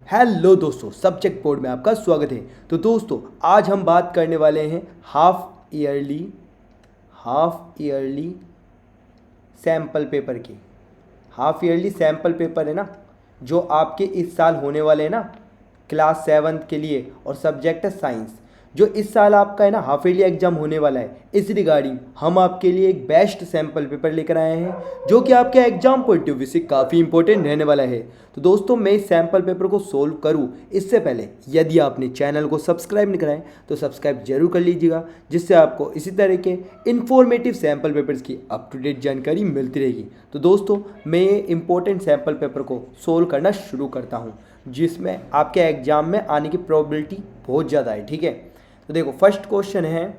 Hello दोस्तों, subject board में आपका स्वागत है। तो दोस्तों आज हम बात करने वाले हैं हाफ ईयरली सैम्पल पेपर की। हाफ ईयरली सैम्पल पेपर है ना, जो आपके इस साल होने वाले हैं ना क्लास 7 के लिए, और सब्जेक्ट है साइंस। जो इस साल आपका है ना हाफ ईयरली एग्जाम होने वाला है, इस रिगार्डिंग हम आपके लिए एक बेस्ट सैम्पल पेपर लेकर आए हैं, जो कि आपके एग्जाम पॉइंट ऑफ व्यू से काफ़ी इंपॉर्टेंट रहने वाला है। तो दोस्तों मैं इस सैम्पल पेपर को सोल्व करूं इससे पहले यदि आपने चैनल को सब्सक्राइब नहीं कराएं तो सब्सक्राइब जरूर कर लीजिएगा, जिससे आपको इसी तरह के इन्फॉर्मेटिव सैम्पल पेपर्स की अप टू डेट जानकारी मिलती रहेगी। तो दोस्तों मैं ये इंपॉर्टेंट सैम्पल पेपर को सोल्व करना शुरू करता हूँ, जिसमें आपके एग्जाम में आने की प्रोबेबिलिटी बहुत ज़्यादा है। ठीक है, तो देखो फर्स्ट क्वेश्चन है,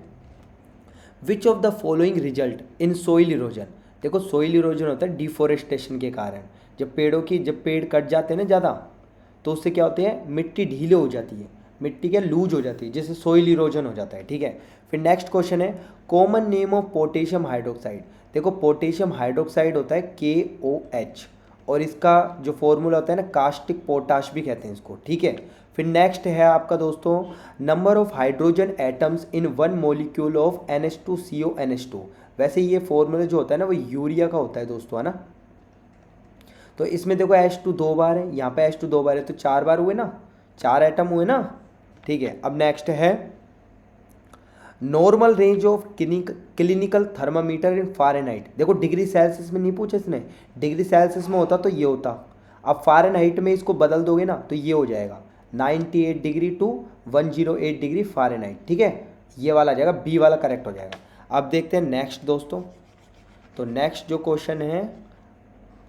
which of the following result in soil erosion. देखो सोइल इरोजन होता है डिफोरेस्टेशन के कारण, जब पेड़ कट जाते हैं ना ज़्यादा, तो उससे क्या होती है, मिट्टी ढीले हो जाती है, मिट्टी क्या लूज हो जाती है, जिससे सोइल इरोजन हो जाता है। ठीक है, फिर नेक्स्ट क्वेश्चन है, common name of potassium hydroxide. देखो पोटेशियम हाइड्रोक्साइड होता है KOH, और इसका जो फॉर्मूला होता है ना कास्टिक पोटाश भी कहते हैं इसको। ठीक है, फिर नेक्स्ट है आपका दोस्तों, number of hydrogen atoms in one molecule of NH2CO NH2। वैसे ये फॉर्मूला जो होता है ना वो यूरिया का होता है दोस्तों, है ना। तो इसमें देखो H2 दो बार है, यहाँ पे H2 दो बार है, तो 4 बार हुए ना, 4 एटम हुए ना। ठीक है, अब नेक्स्ट है, normal range of clinical thermometer in Fahrenheit. देखो डिग्री सेल्सियस में नहीं पूछा इसने, डिग्री सेल्सियस में होता तो ये होता, अब फ़ारेनहाइट में इसको बदल दोगे ना तो ये हो जाएगा 98 डिग्री टू 108 डिग्री फ़ारेनहाइट। ठीक है, ये वाला आ जाएगा, बी वाला करेक्ट हो जाएगा। अब देखते हैं नेक्स्ट दोस्तों, तो नेक्स्ट जो क्वेश्चन है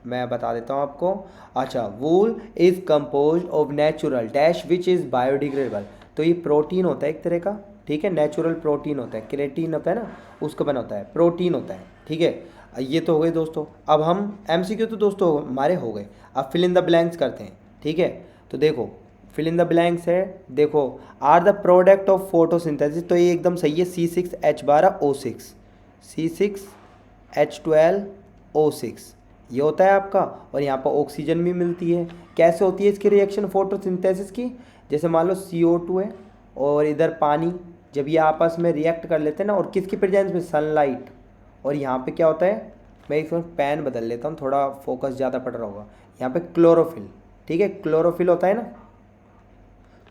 मैं बता देता हूँ आपको। अच्छा, wool is compose of natural dash which is biodegradable. तो ये प्रोटीन होता है एक तरह का, ठीक है, नेचुरल प्रोटीन होता है, केराटिन होता है ना उसका बना होता है, प्रोटीन होता है। ठीक है, ये तो हो गए दोस्तों। अब हम MCQ तो दोस्तों हमारे हो गए, अब फिल इन द ब्लैंक्स करते हैं। ठीक है, तो देखो फिल इन द ब्लैंक्स है, देखो are the product of photosynthesis, तो ये एकदम सही है, C6H12O6, C6H12O6 ये होता है आपका, और यहाँ पर ऑक्सीजन भी मिलती है। कैसे होती है इसकी रिएक्शन फोटोसिंथेसिस की, जैसे मान लो CO2 है और इधर पानी, जब ये आपस में रिएक्ट कर लेते हैं ना, और किसकी प्रेजेंस में, सनलाइट, और यहाँ पे क्या होता है, मैं इसमें पेन बदल लेता हूँ, थोड़ा फोकस ज़्यादा पड़ रहा होगा, यहाँ पे क्लोरोफिल। ठीक है, क्लोरोफिल होता है ना,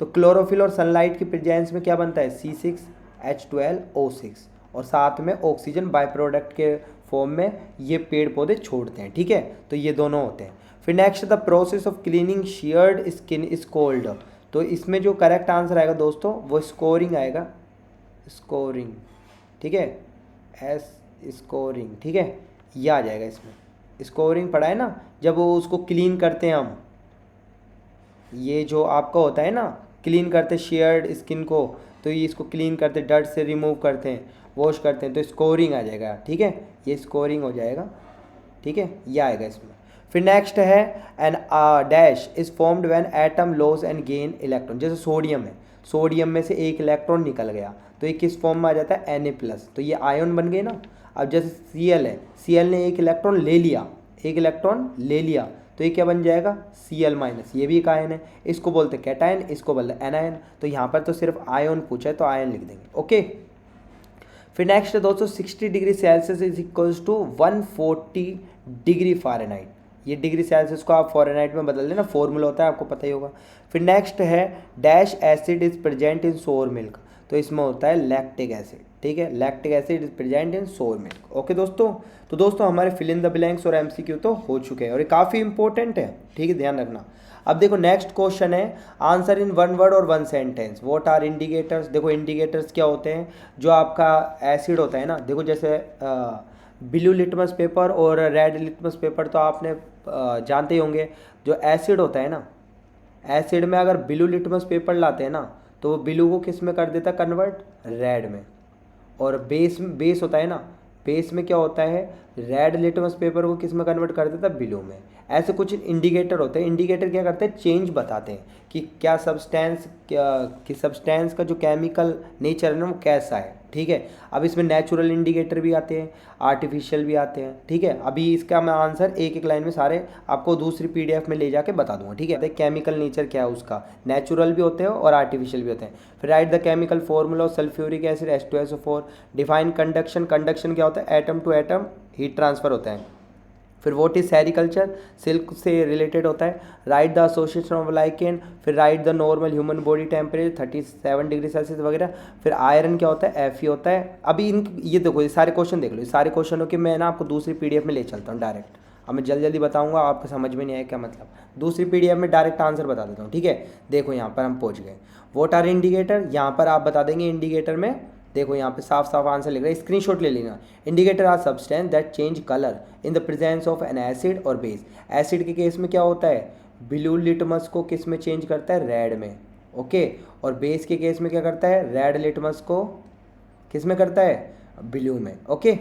तो क्लोरोफिल और सनलाइट की प्रेजेंस में क्या बनता है, C6H12O6, और साथ में ऑक्सीजन बाय प्रोडक्ट के फॉर्म में ये पेड़ पौधे छोड़ते हैं। ठीक है, तो ये दोनों होते हैं। फिर next, the process of cleaning shared skin is called. तो इसमें जो करेक्ट आंसर आएगा दोस्तों वो स्कोरिंग आएगा, स्कोरिंग। ठीक है, स्कोरिंग। ठीक है, यह आ जाएगा इसमें, स्कोरिंग पढ़ा है ना, जब वो उसको क्लीन करते हैं हम, ये जो आपका होता है ना क्लीन करते शेयर्ड स्किन को, तो ये इसको क्लीन करते, डर्ट से रिमूव करते हैं, वॉश करते हैं, तो स्कोरिंग आ जाएगा। ठीक है, ये स्कोरिंग हो जाएगा। ठीक है, ये आएगा इसमें। फिर नेक्स्ट है, an dash is formed when atom loss and gain electron. जैसे सोडियम है, सोडियम में से एक इलेक्ट्रॉन निकल गया तो ये किस फॉर्म में आ जाता है, Na+, तो ये आयन बन गए ना। अब जैसे Cl है, Cl ने एक इलेक्ट्रॉन ले लिया, तो ये क्या बन जाएगा, Cl-, ये भी एक आयन है, इसको बोलते हैं कैटायन, इसको बोलते हैं एनायन। तो यहाँ पर तो सिर्फ आयन पूछा है तो आयन लिख देंगे। ओके, फिर नेक्स्ट है दोस्तों, 60 degree Celsius is equals to 140 degree Fahrenheit. ये डिग्री सेल्सियस को आप फ़ारेनहाइट में बदल देना, फॉर्मूला होता है आपको पता ही होगा। फिर नेक्स्ट है, डैश एसिड इज प्रेजेंट इन सोर मिल्क। तो इसमें होता है लैक्टिक एसिड। ठीक है, लैक्टिक एसिड इज प्रेजेंट इन सोर मिल्क। ओके दोस्तों, तो दोस्तों हमारे फिल इन द ब्लैंक्स और MCQ तो हो चुके हैं, और ये काफ़ी इंपॉर्टेंट है। ठीक है, ध्यान रखना। अब देखो नेक्स्ट क्वेश्चन है, आंसर इन वन वर्ड और one sentence, what are indicators. देखो इंडिकेटर्स क्या होते हैं, जो आपका एसिड होता है ना, देखो जैसे ब्लू लिटमस पेपर और रेड लिटमस पेपर तो आपने जानते ही होंगे। जो एसिड होता है ना, एसिड में अगर ब्लू लिटमस पेपर लाते हैं ना, तो वो ब्लू को किस में कर देता है, कन्वर्ट, रेड में। और बेस होता है ना, बेस में क्या होता है, रेड लिटमस पेपर को किस में कन्वर्ट कर देता है, ब्लू में। ऐसे कुछ इंडिकेटर होते हैं, इंडिकेटर क्या करते हैं, चेंज बताते हैं कि क्या सब्सटेंस का जो केमिकल नेचर है ना वो कैसा है। ठीक है। अब इसमें नेचुरल इंडिकेटर भी आते हैं, आर्टिफिशियल भी आते हैं, ठीक है। अभी इसका मैं आंसर एक एक लाइन में सारे आपको दूसरी पीडीएफ में ले जाके बता दूंगा, ठीक है। केमिकल नेचर क्या है उसका, नेचुरल भी होते हैं और आर्टिफिशियल भी होते हैं। फिर write the chemical formula of sulphuric acid H2SO4। Define conduction, conduction क्या होता है, atom to atom heat transfer होता है। फिर व्हाट इज सेरिकल्चर, सिल्क से रिलेटेड होता है। Right the association of lichen. फिर write the normal human body temperature 37 degree Celsius वगैरह। फिर आयरन क्या होता है, Fe होता है। अभी इन ये देखो, ये सारे क्वेश्चन देख लो, ये सारे क्वेश्चनों के मैं ना आपको दूसरी पीडीएफ में ले चलता हूँ डायरेक्ट। अब मैं जल्दी जल्दी बताऊंगा, आपको समझ में नहीं आया क्या मतलब, दूसरी पीडीएफ में डायरेक्ट आंसर बता देता हूँ, ठीक है। देखो यहाँ पर हम पहुँच गए। व्हाट आर इंडिकेटर, यहाँ पर आप बता देंगे इंडिकेटर में, देखो यहाँ पे साफ साफ आंसर लिख रहा है, स्क्रीनशॉट ले लेना। Indicator are substance that change colour in the presence of an acid और बेस। एसिड के केस में क्या होता है, ब्लू लिटमस को किस में चेंज करता है, रेड में, ओके। और बेस के केस में क्या करता है, रेड लिटमस को किस में करता है, ब्लू में, ओके।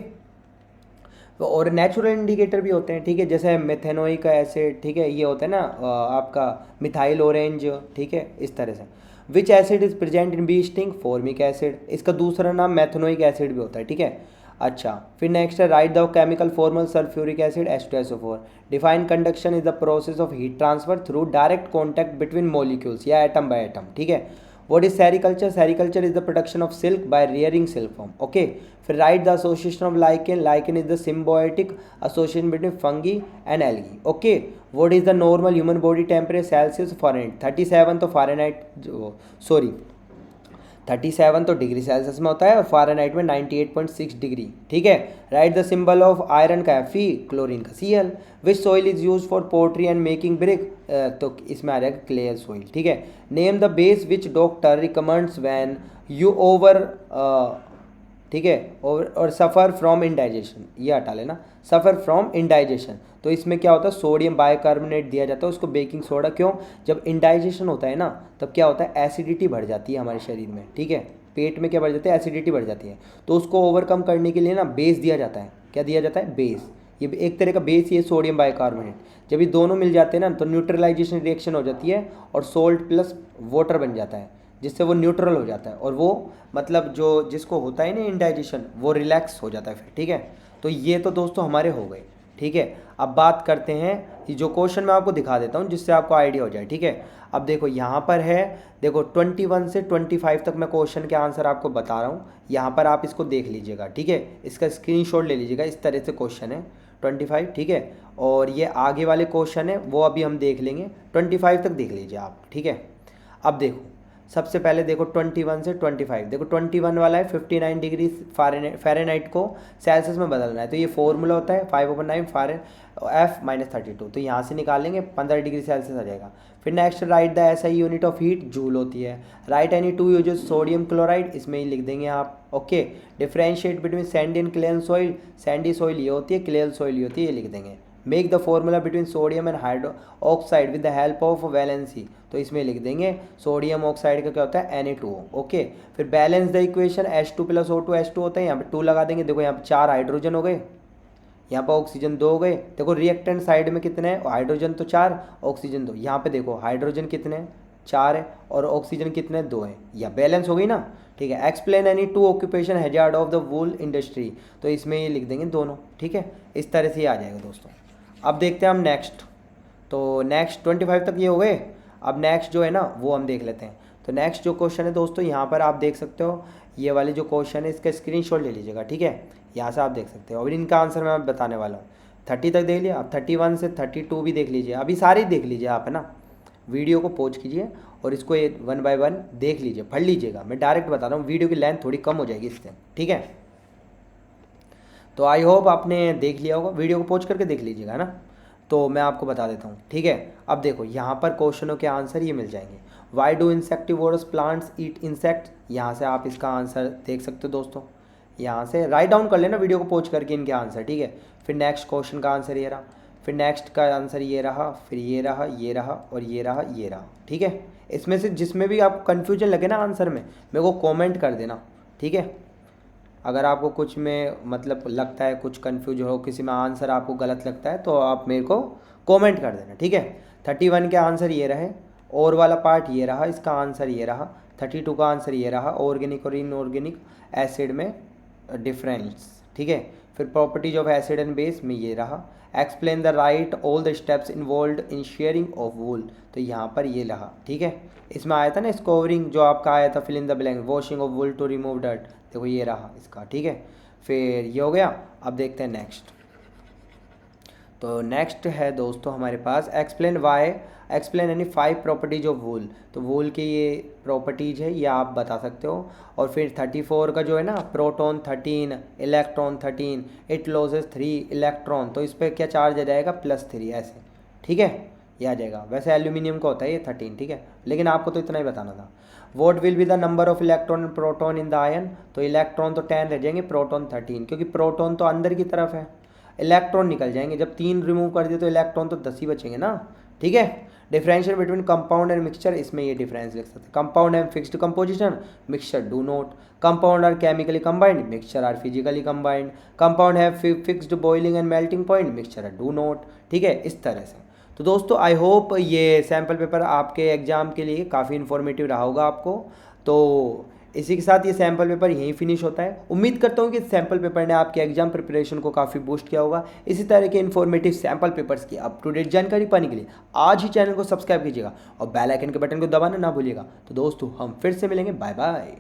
और नेचुरल इंडिकेटर भी होते हैं, ठीक है, जैसे मेथेनोइक एसिड, ठीक है, ये होता है ना आपका मिथाइल ऑरेंज, ठीक है, इस तरह से। Which acid is present in bee sting, formic acid, इसका दूसरा नाम मेथेनोइक एसिड भी होता है, ठीक है। अच्छा, फिर नेक्स्ट है right the chemical formula sulphuric acid H2SO4। Define conduction is the process of heat transfer through direct contact between molecules या एटम बाय एटम, ठीक है। What is sericulture? Sericulture is the production of silk by rearing silkworm. Okay. फिर write the association of lichen. Lichen is the symbiotic association between fungi and algae. Okay. What is the normal human body temperature? Celsius, Fahrenheit. 37 तो Fahrenheit, sorry, 37 तो degree Celsius में होता है और Fahrenheit में 98.6 degree, ठीक है। Right the symbol of iron का Fe, क्लोरीन का Cl। Which soil is use for pottery and making brick, तो इसमें आ जाएगा क्ले सॉइल, ठीक है। Name the base which doctor recommends when you over, ठीक है, और सफ़र फ्रॉम इंडाइजेशन, ये हटा लेना, सफ़र फ्रॉम इंडाइजेशन। तो इसमें क्या होता है, सोडियम बाइकार्बोनेट दिया जाता है उसको, बेकिंग सोडा, क्यों, जब इंडाइजेशन होता है ना तब क्या होता है, एसिडिटी बढ़ जाती है हमारे शरीर में, ठीक है, पेट में क्या बढ़ जाती है, एसिडिटी बढ़ जाती है। तो उसको ओवरकम करने के लिए ना बेस दिया जाता है, क्या दिया जाता है, बेस। ये एक तरह का बेस, ये सोडियम बाइकार्बोनेट, जब ये दोनों मिल जाते हैं ना तो न्यूट्रलाइजेशन रिएक्शन हो जाती है और सोल्ट प्लस वाटर बन जाता है, जिससे वो न्यूट्रल हो जाता है और वो मतलब जो जिसको होता है ना इंडाइजेशन, वो रिलैक्स हो जाता है फिर, ठीक है। तो ये तो दोस्तों हमारे हो गए, ठीक है। अब बात करते हैं, ये जो क्वेश्चन मैं आपको दिखा देता हूँ जिससे आपको आइडिया हो जाए, ठीक है। अब देखो यहाँ पर है, देखो 21 से 25 तक मैं क्वेश्चन के आंसर आपको बता रहा हूँ, यहाँ पर आप इसको देख लीजिएगा, ठीक है, इसका स्क्रीनशॉट ले लीजिएगा। इस तरह से क्वेश्चन है 25, ठीक है। और ये आगे वाले क्वेश्चन है वो अभी हम देख लेंगे, 25 तक देख लीजिए आप, ठीक है। अब देखो सबसे पहले देखो 21 से 25, देखो 21 वाला है 59 डिग्री फ़ारेनहाइट को सेल्सियस में बदलना है, तो ये फॉर्मूला होता है 5/9 F-32, तो यहाँ से निकालेंगे 15 डिग्री सेल्सियस आ जाएगा। फिर next write the SI unit of heat, joule होती है। Write any two uses sodium chloride, इसमें ही लिख देंगे आप, okay. Differentiate between sandy and clayey soil, sandy soil ये होती है, क्लेल सॉइल ये होती है, ये लिख देंगे। Make the formula between sodium and hydro oxide with the help of valency, तो इसमें लिख देंगे सोडियम ऑक्साइड का क्या होता है, Na2O, ओके। फिर balance the equation H2 + O2, H2 होता है, यहाँ पे 2 लगा देंगे, देखो यहाँ पे 4 हाइड्रोजन हो गए, यहाँ पर ऑक्सीजन 2 हो गए। देखो रिएक्टेंट साइड में कितने हैं, हाइड्रोजन तो 4, ऑक्सीजन 2, यहाँ पे देखो हाइड्रोजन कितने हैं, 4 है, और ऑक्सीजन कितने, 2 है, या बैलेंस हो गई ना, ठीक है। Explain any 2 occupation hazard of the wool industry, तो इसमें ये लिख देंगे दोनों, ठीक है। इस तरह से ये आ जाएगा दोस्तों। अब देखते हैं हम नेक्स्ट, तो नेक्स्ट 25 तक ये हो गए। अब नेक्स्ट जो है ना वो हम देख लेते हैं। तो नेक्स्ट जो क्वेश्चन है दोस्तों, यहाँ पर आप देख सकते हो, ये वाले जो क्वेश्चन है इसका स्क्रीनशॉट ले लीजिएगा, ठीक है, यहाँ से आप देख सकते हो। और इनका आंसर मैं बताने वाला हूँ। 30 तक देख लिया, अब 31 से 32 भी देख लीजिए, अभी सारे देख लीजिए आप, है ना। वीडियो को पॉज कीजिए और इसको 1 बाय 1 देख लीजिए, पढ़ लीजिएगा। मैं डायरेक्ट बता रहा हूँ, वीडियो की लेंथ थोड़ी कम हो जाएगी इससे, ठीक है। तो आई होप आपने देख लिया होगा, वीडियो को पॉज करके देख लीजिएगा, है ना। तो मैं आपको बता देता हूँ, ठीक है। अब देखो यहाँ पर क्वेश्चनों के आंसर ये मिल जाएंगे। Why do insectivorous plants eat insect, यहाँ से आप इसका आंसर देख सकते हो दोस्तों, यहाँ से राइट डाउन कर लेना वीडियो को पॉज करके इनके आंसर, ठीक है। फिर नेक्स्ट क्वेश्चन का आंसर ये रहा, फिर नेक्स्ट का आंसर ये रहा, फिर ये रहा, ये रहा, और ये रहा, ये रहा, ठीक है। इसमें से जिसमें भी आपको कन्फ्यूजन लगे ना आंसर में, मेरे को कॉमेंट कर देना, ठीक है। अगर आपको कुछ में मतलब लगता है, कुछ कन्फ्यूज हो, किसी में आंसर आपको गलत लगता है, तो आप मेरे को कमेंट कर देना, ठीक है। 31 के आंसर ये रहे, और वाला पार्ट ये रहा, इसका आंसर ये रहा। 32 का आंसर ये रहा, ऑर्गेनिक और इनऑर्गेनिक एसिड में डिफरेंस। ठीक है, फिर properties of acid and base में ये रहा, explain the right all the steps involve in sharing of wool, तो यहाँ पर ये रहा। ठीक है, इसमें आया था ना स्कोरिंग जो आपका आया था, fill in the blank, washing of wool to remove dirt, देखो ये रहा इसका। ठीक है, फिर ये हो गया। अब देखते हैं नेक्स्ट। तो नेक्स्ट है दोस्तों हमारे पास एक्सप्लेन वाई, एक्सप्लेन यानी 5 प्रॉपर्टीज ऑफ वूल, तो वूल की ये प्रॉपर्टीज है, ये आप बता सकते हो। और फिर 34 का जो है ना, proton 13 electron 13, it losses 3 electron, तो इस पर क्या चार्ज आ जाएगा, +3 ऐसे। ठीक है, ये आ जाएगा। वैसे एल्यूमिनियम का होता है ये 13। ठीक है, लेकिन आपको तो इतना ही बताना था। What will be the number of electron and proton in the ion, तो इलेक्ट्रॉन तो 10 रह जाएंगे, प्रोटॉन 13, क्योंकि प्रोटॉन तो अंदर की तरफ है, इलेक्ट्रॉन निकल जाएंगे। जब 3 रिमूव कर दिए तो इलेक्ट्रॉन तो 10 ही बचेंगे ना। ठीक है, differential between compound and mixture, इसमें ये डिफरेंस लिख सकते हैं। कंपाउंड है fixed composition, mixture do not. Compound are chemically combined, mixture are physically combined. Compound है fixed boiling and melting point, mixture are do not. ठीक है, इस तरह से। तो दोस्तों आई होप ये सैम्पल पेपर आपके एग्जाम के लिए काफ़ी इन्फॉर्मेटिव रहा होगा आपको। तो इसी के साथ ये सैम्पल पेपर यहीं फिनिश होता है। उम्मीद करता हूँ कि सैम्पल पेपर ने आपके एग्जाम प्रिपरेशन को काफ़ी बूस्ट किया होगा। इसी तरह के इन्फॉर्मेटिव सैम्पल पेपर्स की अप टू डेट जानकारी पाने के लिए आज ही चैनल को सब्सक्राइब कीजिएगा और बेल आइकन के बटन को दबाना ना भूलिएगा। तो दोस्तों हम फिर से मिलेंगे, बाय बाय।